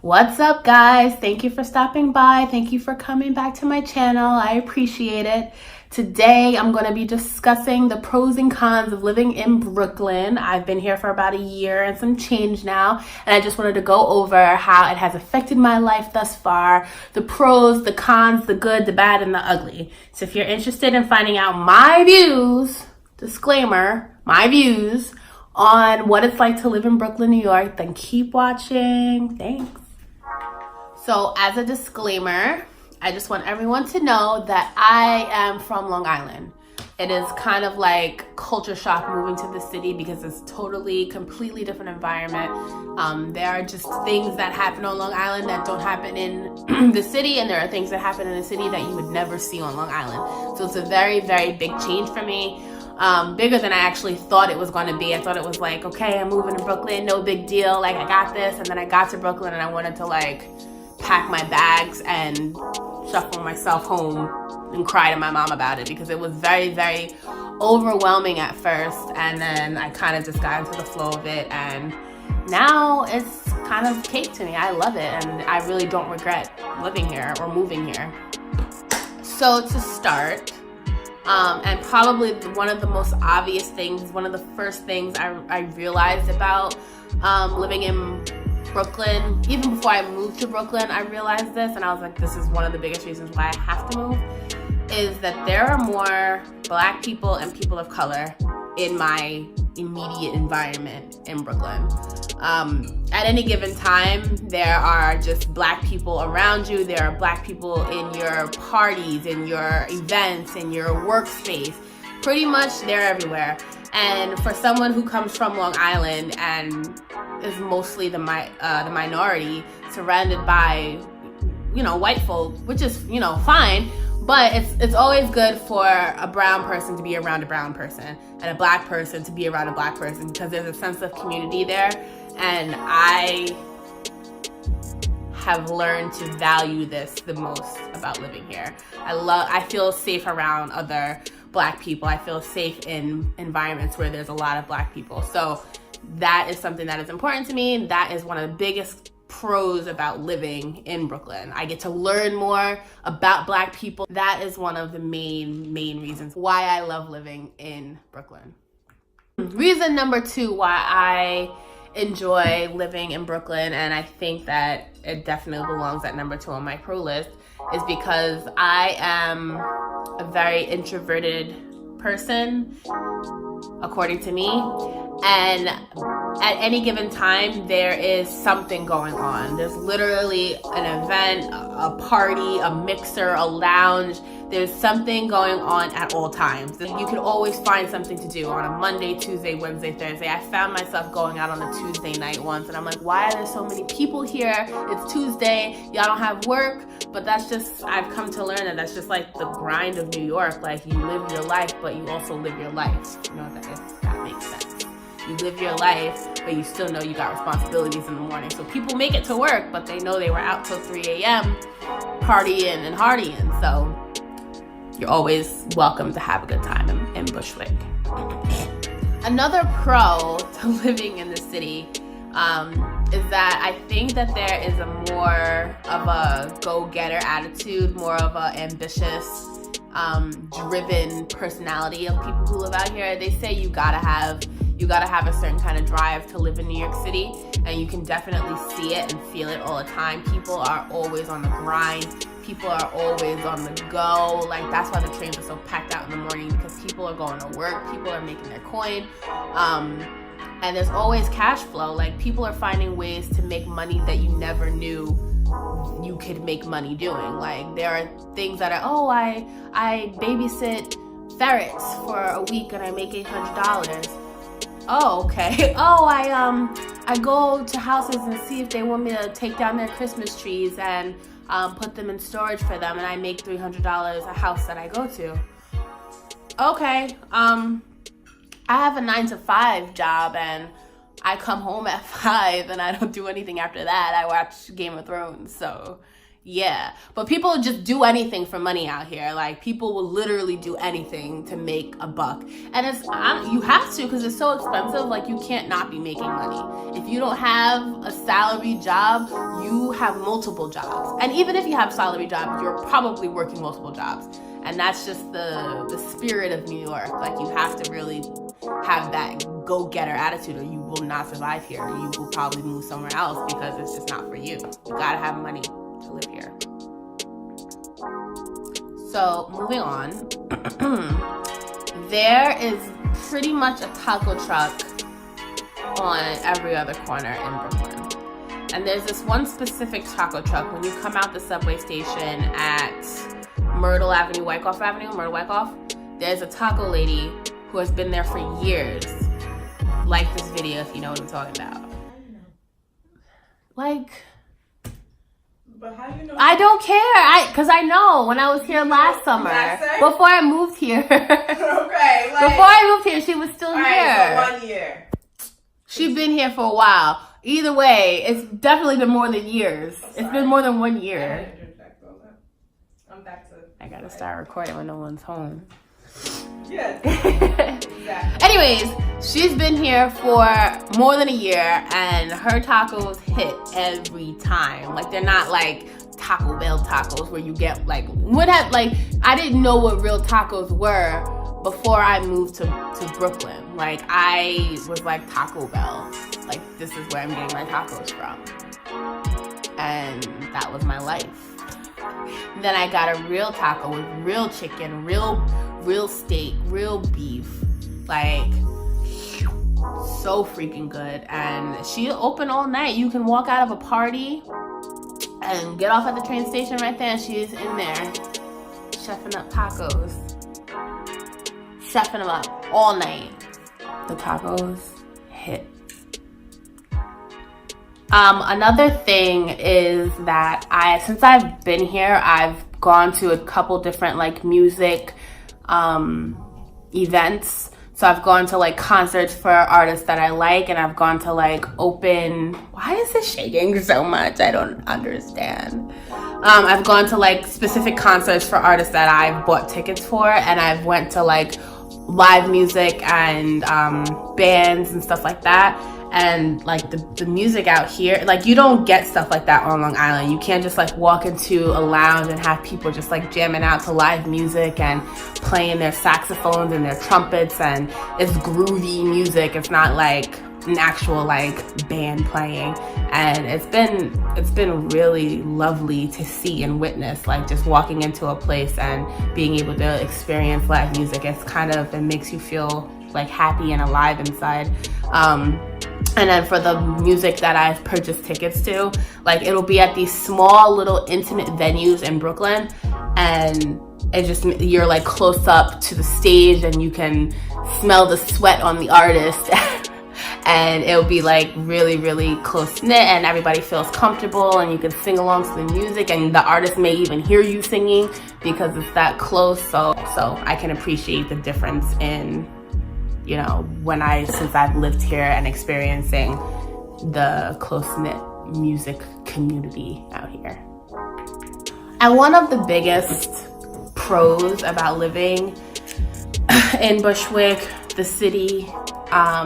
What's up, guys? Thank you for stopping by. Thank you for coming back to my channel. I appreciate it. Today, I'm going to be discussing the pros and cons of living in Brooklyn. I've been here for about a year and some change now, and I just wanted to go over how it has affected my life thus far, the pros, the cons, the good, the bad, and the ugly. So if you're interested in finding out my views, disclaimer, my views on what it's like to live in Brooklyn, New York, then keep watching. Thanks. So as a disclaimer, I just want everyone to know that I am from Long Island. It is kind of like culture shock moving to the city because it's completely different environment. There are just things that happen on Long Island that don't happen in the city, and there are things that happen in the city that you would never see on Long Island. So it's a very, very big change for me. Bigger than I actually thought it was going to be. I thought it was like, okay, I'm moving to Brooklyn, no big deal, like I got this. And then I got to Brooklyn and I wanted to pack my bags and shuffle myself home and cry to my mom about it because it was very, very overwhelming at first. And then I kind of just got into the flow of it, and now it's kind of cake to me. I love it, and I really don't regret living here or moving here. So to start, and probably one of the most obvious things, one of the first things I realized about living in Brooklyn, even before I moved to Brooklyn, I realized this, and I was like, this is one of the biggest reasons why I have to move, is that there are more Black people and people of color in my immediate environment in Brooklyn. At any given time, there are just Black people around you. There are Black people in your parties, in your events, in your workspace. Pretty much they're everywhere. And for someone who comes from Long Island and is mostly the minority, surrounded by, white folk, which is, fine. But it's always good for a brown person to be around a brown person and a Black person to be around a Black person because there's a sense of community there. And I have learned to value this the most about living here. I feel safe around other Black people. I feel safe in environments where there's a lot of Black people. So that is something that is important to me. That is one of the biggest pros about living in Brooklyn. I get to learn more about Black people. That is one of the main reasons why I love living in Brooklyn. Reason number 2 why I enjoy living in Brooklyn, and I think that it definitely belongs at number 2 on my pro list, is because I am a very introverted person, according to me. And at any given time, there is something going on. There's literally an event, a party, a mixer, a lounge. There's something going on at all times. You can always find something to do on a Monday, Tuesday, Wednesday, Thursday. I found myself going out on a Tuesday night once, and I'm like, why are there so many people here? It's Tuesday, y'all don't have work. But that's just, I've come to learn that that's just like the grind of New York. Like, you live your life, but you also live your life. You know, if that makes sense. You live your life, but you still know you got responsibilities in the morning. So people make it to work, but they know they were out till 3 a.m. partying and hardying. So you're always welcome to have a good time in Bushwick. Another pro to living in the city is that I think that there is a more of a go-getter attitude, more of a ambitious, driven personality of people who live out here. They say you gotta have a certain kind of drive to live in New York City, and you can definitely see it and feel it all the time. People are always on the grind. People are always on the go. Like, that's why the trains are so packed out in the morning, because people are going to work. People are making their coin. And there's always cash flow. Like, people are finding ways to make money that you never knew you could make money doing. Like, there are things that are, I babysit ferrets for a week and I make $800. Oh, okay. I go to houses and see if they want me to take down their Christmas trees and put them in storage for them, and I make $300 a house that I go to. Okay. I have a 9-to-5 job, and I come home at 5 and I don't do anything after that. I watch Game of Thrones. So Yeah, but people just do anything for money out here. Like, people will literally do anything to make a buck. And you have to, because it's so expensive. Like, you can't not be making money. If you don't have a salary job, you have multiple jobs. And even if you have a salary job, you're probably working multiple jobs. And that's just the spirit of New York. Like, you have to really have that go-getter attitude, or you will not survive here. You will probably move somewhere else because it's just not for you. You gotta have money to live here. So moving on, there is pretty much a taco truck on every other corner in Brooklyn. And there's this one specific taco truck when you come out the subway station at Myrtle Wyckoff. There's a taco lady who has been there for years. Like this video if you know what I'm talking about. Like, but how you know? I don't care. Because I know when I was here last summer, before I moved here. Okay. Like, before I moved here, she was still here. Right, so 1 year. She's been here for a while. Either way, it's definitely been more than years. It's been more than 1 year. I'm back to. I gotta start recording when no one's home. Yes. Exactly. Anyways, she's been here for more than a year, and her tacos hit every time. Like, they're not like Taco Bell tacos where you get like I didn't know what real tacos were before I moved to Brooklyn. Like, I was like, Taco Bell, like, this is where I'm getting my tacos from, and that was my life. Then I got a real taco with real chicken, real steak, real beef, like, so freaking good. And she open all night. You can walk out of a party and get off at the train station right there, and she's in there chefing up tacos, chefing them up all night. The tacos hit. Another thing is that since I've been here, I've gone to a couple different like music events. So I've gone to like concerts for artists that I like, and I've gone to like why is it shaking so much? I don't understand. I've gone to like specific concerts for artists that I've bought tickets for, and I've went to like live music and bands and stuff like that. And like the music out here, like, you don't get stuff like that on Long Island. You can't just like walk into a lounge and have people just like jamming out to live music and playing their saxophones and their trumpets, and it's groovy music. It's not like an actual like band playing. And it's been really lovely to see and witness, like, just walking into a place and being able to experience live music. It makes you feel like happy and alive inside. And then for the music that I've purchased tickets to, like, it'll be at these small little intimate venues in Brooklyn, and you're like close up to the stage, and you can smell the sweat on the artist. And it'll be like really, really close knit, and everybody feels comfortable, and you can sing along to the music, and the artist may even hear you singing because it's that close. So I can appreciate the difference in, you know, since I've lived here and experiencing the close-knit music community out here. And one of the biggest pros about living in Bushwick, the city,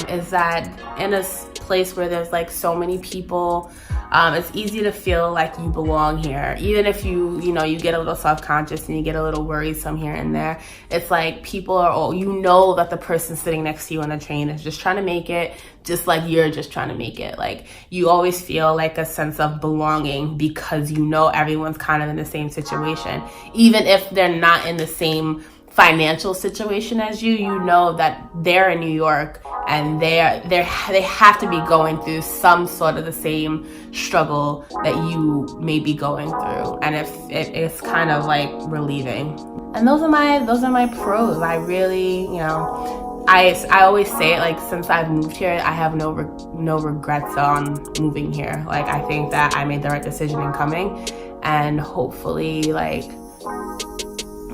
is that in a place where there's like so many people, it's easy to feel like you belong here. Even if you get a little self-conscious and you get a little worrisome here and there, it's like people are that the person sitting next to you on the train is just trying to make it, just like you're just trying to make it. Like, you always feel like a sense of belonging because you know everyone's kind of in the same situation. Even if they're not in the same financial situation as you, you know that they're in New York and they have to be going through some sort of the same struggle that you may be going through, and it's kind of like relieving. And those are my pros. I really, I always say it, like, since I've moved here, I have no regrets on moving here. Like, I think that I made the right decision in coming, and hopefully, like,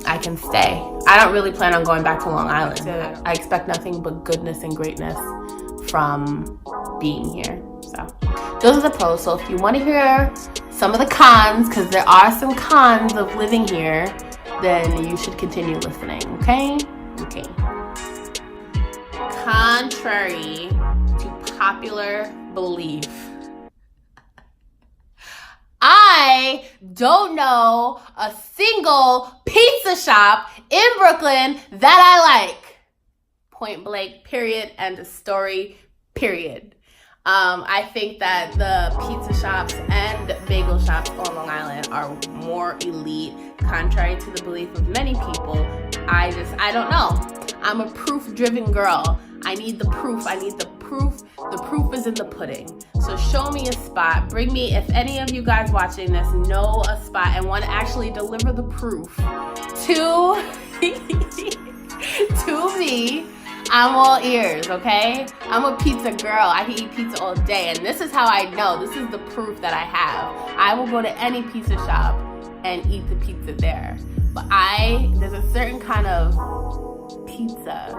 I can stay. I don't really plan on going back to Long Island. I expect nothing but goodness and greatness from being here. So those are the pros. So if you want to hear some of the cons, because there are some cons of living here, then you should continue listening, okay? Okay. Contrary to popular belief, I don't know a single pizza shop in Brooklyn that I like. Point blank, period, end of story, period. I think that the pizza shops and bagel shops on Long Island are more elite, contrary to the belief of many people. I don't know. I'm a proof-driven girl. I need the proof. The proof is in the pudding. So show me a spot. Bring me, if any of you guys watching this know a spot and want to actually deliver the proof to me, I'm all ears, okay? I'm a pizza girl. I can eat pizza all day. And this is how I know. This is the proof that I have. I will go to any pizza shop and eat the pizza there. But there's a certain kind of pizza.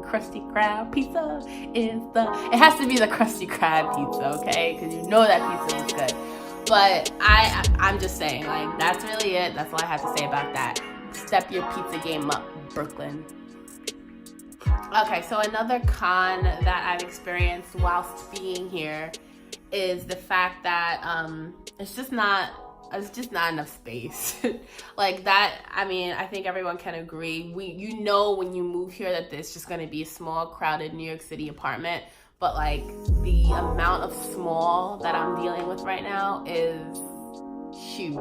Krusty Krab pizza it has to be the Krusty Krab pizza, okay? Because you know that pizza is good. But I'm just saying, like, that's really it. That's all I have to say about that. Step your pizza game up, Brooklyn. Okay, so another con that I've experienced whilst being here is the fact that it's just not enough space. Like that, I mean, I think everyone can agree. You know when you move here that there's just going to be a small, crowded New York City apartment, but like the amount of small that I'm dealing with right now is huge.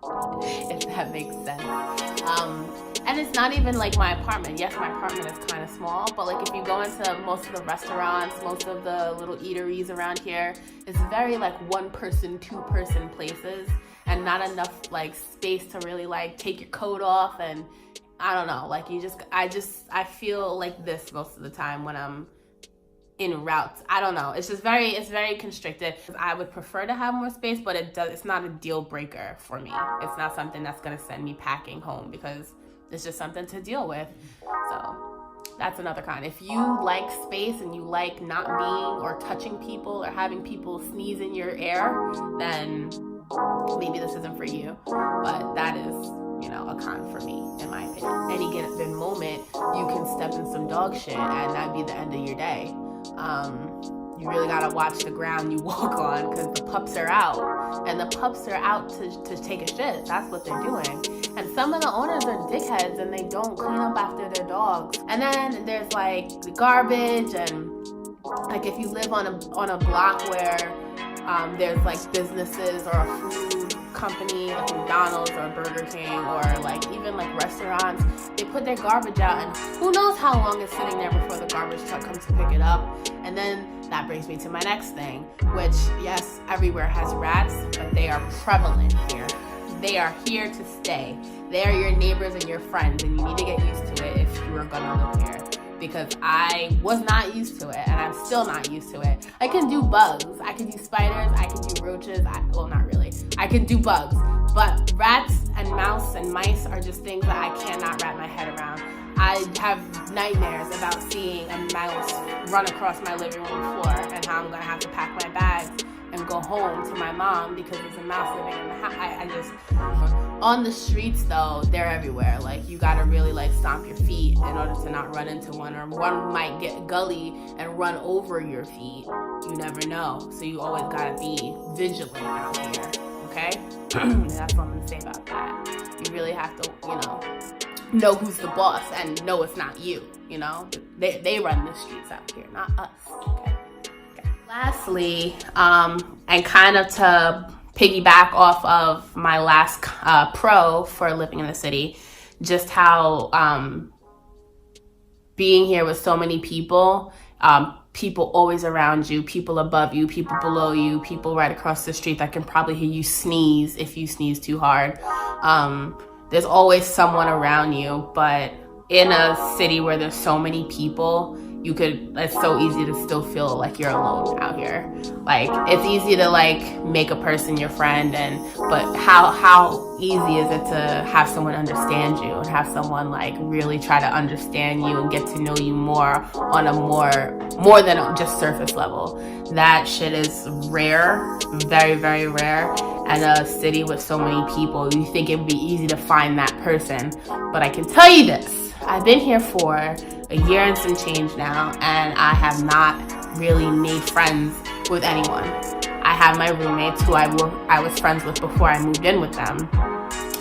If that makes sense. And it's not even like my apartment. Yes, my apartment is kind of small, but like if you go into most of the restaurants, most of the little eateries around here, it's very like one-person, two-person places, and not enough like space to really like take your coat off. And I don't know, like I feel like this most of the time when I'm in routes. I don't know. It's very constricted. I would prefer to have more space, but it's not a deal breaker for me. It's not something that's going to send me packing home because it's just something to deal with. So that's another con. If you like space and you like not being or touching people or having people sneeze in your air, then maybe this isn't for you. But that is, a con for me, in my opinion. Any given moment, you can step in some dog shit and that'd be the end of your day. You really gotta watch the ground you walk on because the pups are out. And the pups are out to take a shit. That's what they're doing. And some of the owners are dickheads and they don't clean up after their dogs. And then there's like the garbage, and like if you live on a block where there's like businesses or a food company like McDonald's or Burger King or like even like restaurants, they put their garbage out and who knows how long it's sitting there before the garbage truck comes to pick it up. And then that brings me to my next thing, which yes, everywhere has rats, but they are prevalent here. They are here to stay. They are your neighbors and your friends, and you need to get used to it if you are gonna live here. Because I was not used to it, and I'm still not used to it. I can do bugs, I can do spiders, I can do roaches, well, not really. I can do bugs, but rats and mouse and mice are just things that I cannot wrap my head around. I have nightmares about seeing a mouse run across my living room floor and how I'm gonna have to pack my bags and go home to my mom because there's a mouse living in the house. On the streets though, they're everywhere. Like you gotta really like stomp your feet in order to not run into one, or one might get gully and run over your feet. You never know. So you always gotta be vigilant out here, okay? That's what I'm gonna say about that. You really have to, know who's the boss and know it's not you, They run the streets out here, not us, okay? Lastly, and kind of to piggyback off of my last pro for living in the city, just how being here with so many people, people always around you, people above you, people below you, people right across the street that can probably hear you sneeze if you sneeze too hard. There's always someone around you, but in a city where there's so many people, it's so easy to still feel like you're alone out here. Like, it's easy to like make a person your friend, but how easy is it to have someone understand you and have someone like really try to understand you and get to know you more on a more than just surface level. That shit is rare, very, very rare. And a city with so many people, you think it would be easy to find that person. But I can tell you this, I've been here for a year and some change now, and I have not really made friends with anyone. I have my roommates who I was friends with before I moved in with them,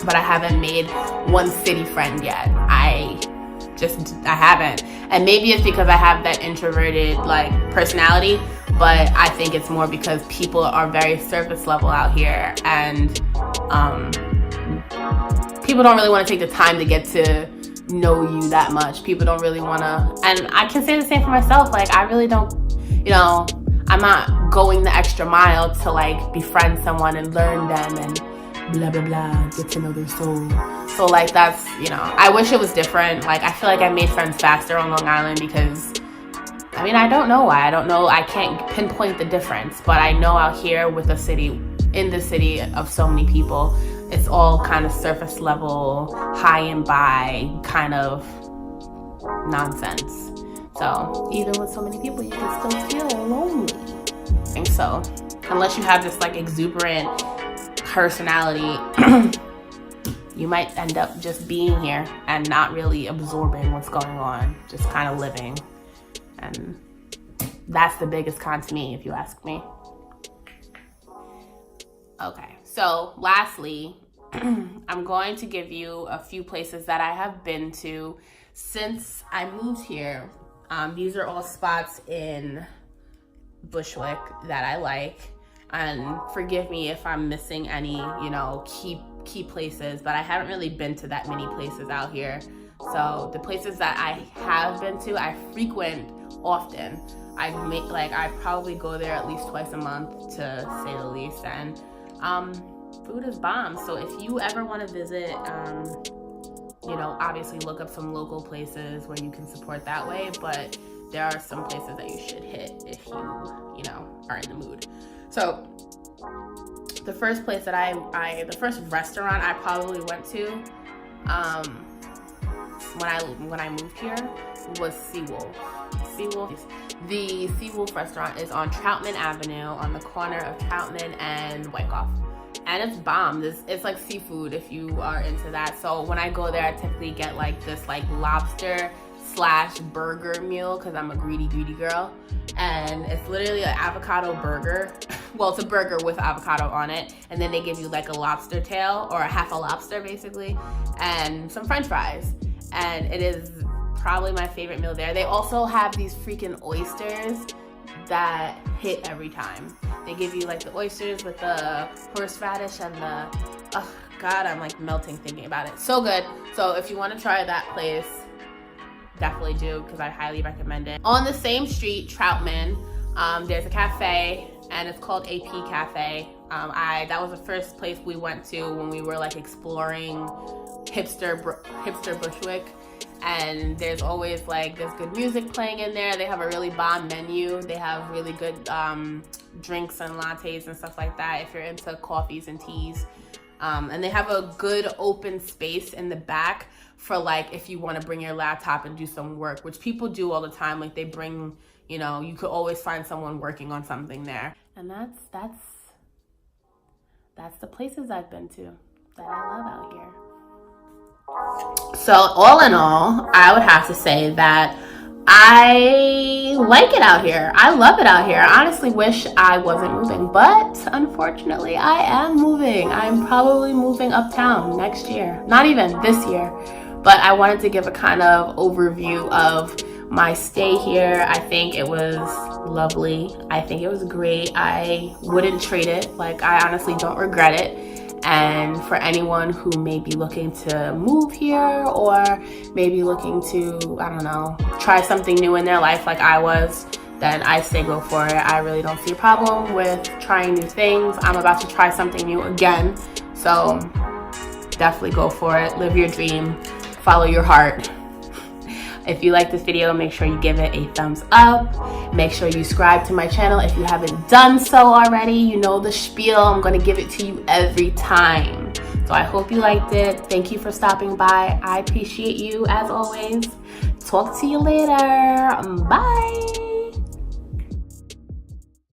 but I haven't made one city friend yet. I haven't. And maybe it's because I have that introverted like personality, but I think it's more because people are very surface level out here, and people don't really want to take the time to get to know you that much. People don't really want to, and I can say the same for myself. Like, I really don't, I'm not going the extra mile to like befriend someone and learn them and blah blah blah, get to know their soul. So like, that's, I wish it was different. Like, I feel like I made friends faster on Long Island because I don't know why. I can't pinpoint the difference, but I know out here in the city of so many people, it's all kind of surface level, high and by kind of nonsense. So even with so many people, you can still feel lonely. And so unless you have this like exuberant personality, you might end up just being here and not really absorbing what's going on, just kind of living. And that's the biggest con to me, if you ask me. Okay, so lastly, I'm going to give you a few places that I have been to since I moved here. These are all spots in Bushwick that I like. And forgive me if I'm missing any, key places, but I haven't really been to that many places out here. So the places that I have been to, I frequent often. I probably go there at least twice a month, to say the least. And food is bomb. So if you ever want to visit, obviously look up some local places where you can support that way. But there are some places that you should hit if you are in the mood. So the first place that the first restaurant I probably went to when I moved here was Seawolf. The Seawolf restaurant is on Troutman Avenue on the corner of Troutman and Wyckoff. And it's bomb. It's like seafood if you are into that. So when I go there, I typically get like this like lobster / burger meal because I'm a greedy girl. And it's literally an avocado burger. Well, it's a burger with avocado on it. And then they give you like a lobster tail or a half a lobster basically and some french fries. And it is probably my favorite meal there. They also have these freaking oysters that hit every time. They give you like the oysters with the horseradish and oh God, I'm like melting thinking about it. So good. So if you want to try that place, definitely do, because I highly recommend it. On the same street, Troutman, there's a cafe and it's called AP Cafe. That was the first place we went to when we were like exploring hipster Bushwick. And there's always there's good music playing in there. They have a really bomb menu. They have really good drinks and lattes and stuff like that if you're into coffees and teas. And they have a good open space in the back for if you want to bring your laptop and do some work, which people do all the time. Like they bring, you could always find someone working on something there. And that's the places I've been to that I love out here. So all in all, I would have to say that I like it out here. I love it out here. I honestly wish I wasn't moving, but unfortunately I am moving. I'm probably moving uptown next year. Not even this year, but I wanted to give a kind of overview of my stay here. I think it was lovely. I think it was great. I wouldn't trade it. I honestly don't regret it. And for anyone who may be looking to move here or maybe looking to, I don't know, try something new in their life like I was, then I say go for it. I really don't see a problem with trying new things. I'm about to try something new again. So definitely go for it. Live your dream. Follow your heart. If you like this video, make sure you give it a thumbs up. Make sure you subscribe to my channel if you haven't done so already. You know the spiel. I'm going to give it to you every time. So I hope you liked it. Thank you for stopping by. I appreciate you as always. Talk to you later. Bye.